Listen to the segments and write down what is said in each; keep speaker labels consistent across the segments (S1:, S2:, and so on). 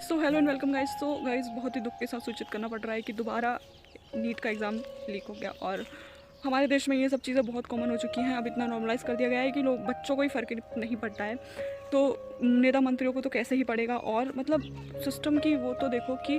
S1: So hello and welcome guys. So guys, बहुत ही दुख के साथ सूचित करना पड़ रहा है कि दोबारा नीट का एग्ज़ाम लीक हो गया और हमारे देश में ये सब चीज़ें बहुत कॉमन हो चुकी हैं। अब इतना नॉर्मलाइज़ कर दिया गया है कि लोग बच्चों को ही फ़र्क नहीं पड़ता है, तो नेता मंत्रियों को तो कैसे ही पड़ेगा। और मतलब सिस्टम की वो तो देखो कि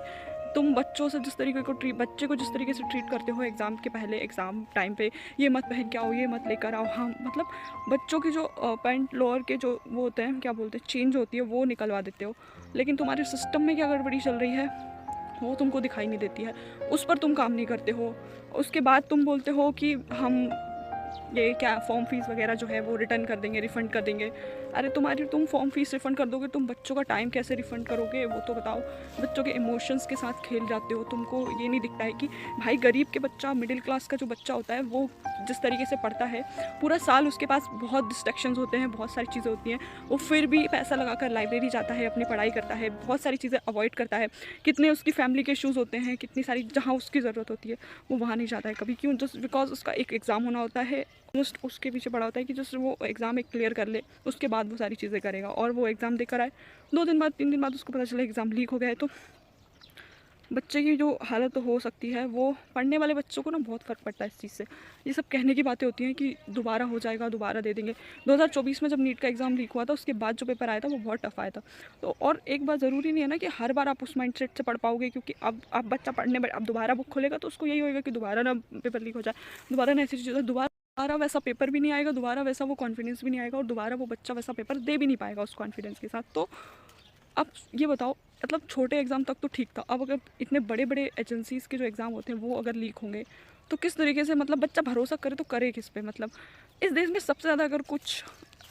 S1: तुम बच्चों से जिस तरीके को बच्चे को जिस तरीके से ट्रीट करते हो एग्ज़ाम के पहले, एग्ज़ाम टाइम पे, ये मत पहन के आओ, ये मत लेकर आओ। हाँ मतलब बच्चों की जो पैंट लोअर के जो वो होते हैं, क्या बोलते हैं, चेंज होती है, वो निकलवा देते हो। लेकिन तुम्हारे सिस्टम में क्या गड़बड़ी चल रही है वो तुमको दिखाई नहीं देती है, उस पर तुम काम नहीं करते हो। उसके बाद तुम बोलते हो कि हम ये क्या फॉर्म फीस वगैरह जो है वो रिटर्न कर देंगे, रिफ़ंड कर देंगे। अरे तुम फॉर्म फीस रिफ़ंड कर दोगे, तुम बच्चों का टाइम कैसे रिफ़ंड करोगे वो तो बताओ। बच्चों के इमोशंस के साथ खेल जाते हो। तुमको ये नहीं दिखता है कि भाई गरीब के बच्चा, मिडिल क्लास का जो बच्चा होता है, वो जिस तरीके से पढ़ता है पूरा साल, उसके पास बहुत डिस्ट्रैक्शंस होते हैं, बहुत सारी चीज़ें होती हैं, वो फिर भी पैसा लगाकर लाइब्रेरी जाता है, अपनी पढ़ाई करता है, बहुत सारी चीज़ें अवॉइड करता है। कितने उसकी फैमिली के इश्यूज़ होते हैं, कितनी सारी जहाँ उसकी ज़रूरत होती है वो वहाँ नहीं जाता है कभी। क्यों? जस्ट बिकॉज उसका एक एग्ज़ाम होना होता है, जस्ट उसके पीछे पड़ा होता है कि जस्ट वो एग्ज़ाम एक क्लियर कर ले, उसके बाद वो सारी चीज़ें करेगा। और वो एग्ज़ाम देकर आए, 2 दिन बाद, 3 दिन बाद उसको पता चला एग्ज़ाम लीक हो गया है, तो बच्चे की जो हालत हो सकती है, वो पढ़ने वाले बच्चों को ना बहुत फ़र्क पड़ता है इस चीज़ से। ये सब कहने की बातें होती हैं कि दोबारा हो जाएगा, दोबारा दे देंगे। 2024 में जब नीट का एग्ज़ाम लीक हुआ था, उसके बाद जो पेपर आया था वो बहुत टफ आया था। तो और एक बात ज़रूरी नहीं है ना कि हर बार आप उस माइंडसेट से पढ़ पाओगे, क्योंकि अब बच्चा अब दोबारा बुक खोलेगा तो उसको यही होएगा कि दोबारा ना पेपर लीक हो जाए, दोबारा ना ऐसी चीज़, दोबारा वैसा पेपर भी नहीं आएगा, दोबारा वैसा वो कॉन्फिडेंस भी नहीं आएगा, और दोबारा वो बच्चा वैसा पेपर दे भी नहीं पाएगा उस कॉन्फिडेंस के साथ। तो अब ये बताओ, मतलब छोटे एग्ज़ाम तक तो ठीक था, अब अगर इतने बड़े बड़े एजेंसीज़ के जो एग्ज़ाम होते हैं वो अगर लीक होंगे तो किस तरीके से, मतलब बच्चा भरोसा करे तो करे किस पे। मतलब इस देश में सबसे ज़्यादा अगर कुछ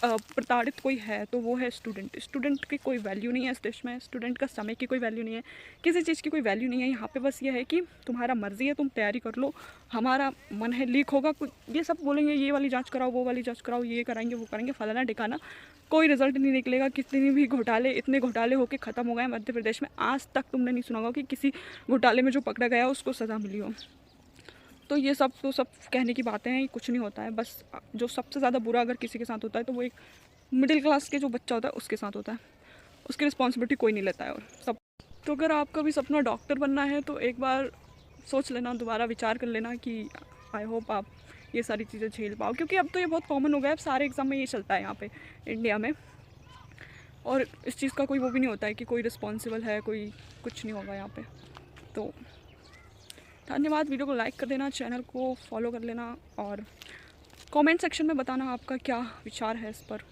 S1: प्रताड़ित कोई है तो वो है स्टूडेंट। स्टूडेंट की कोई वैल्यू नहीं है इस देश में, स्टूडेंट का समय की कोई वैल्यू नहीं है, किसी चीज़ की कोई वैल्यू नहीं है यहाँ पे। बस ये है कि तुम्हारा मर्ज़ी है, तुम तैयारी कर लो, हमारा मन है लीक होगा, ये सब बोलेंगे, ये वाली जांच कराओ, वो वाली जांच कराओ, ये कराएंगे, वो करेंगे, फलाना ढिकाना, कोई रिजल्ट नहीं निकलेगा। कितने भी घोटाले, इतने घोटाले होकर ख़त्म हो गए मध्य प्रदेश में, आज तक तुमने नहीं सुना होगा कि किसी घोटाले में जो पकड़ा गया उसको सज़ा मिली हो। तो ये सब तो सब कहने की बातें हैं, कुछ नहीं होता है। बस जो सबसे ज़्यादा बुरा अगर किसी के साथ होता है तो वो एक मिडिल क्लास के जो बच्चा होता है उसके साथ होता है, उसकी रिस्पॉन्सिबिलिटी कोई नहीं लेता है। और सब, तो अगर आपका भी सपना डॉक्टर बनना है तो एक बार सोच लेना, दोबारा विचार कर लेना कि आई होप आप ये सारी चीज़ें झेल पाओ, क्योंकि अब तो ये बहुत कॉमन हो गया है, अब सारे एग्ज़ाम में ये चलता है यहाँ पे इंडिया में। और इस चीज़ का कोई वो भी नहीं होता है कि कोई रिस्पॉन्सिबल है, कोई कुछ नहीं होगा यहाँ पे। तो धन्यवाद, वीडियो को लाइक कर देना, चैनल को फॉलो कर लेना, और कमेंट सेक्शन में बताना आपका क्या विचार है इस पर।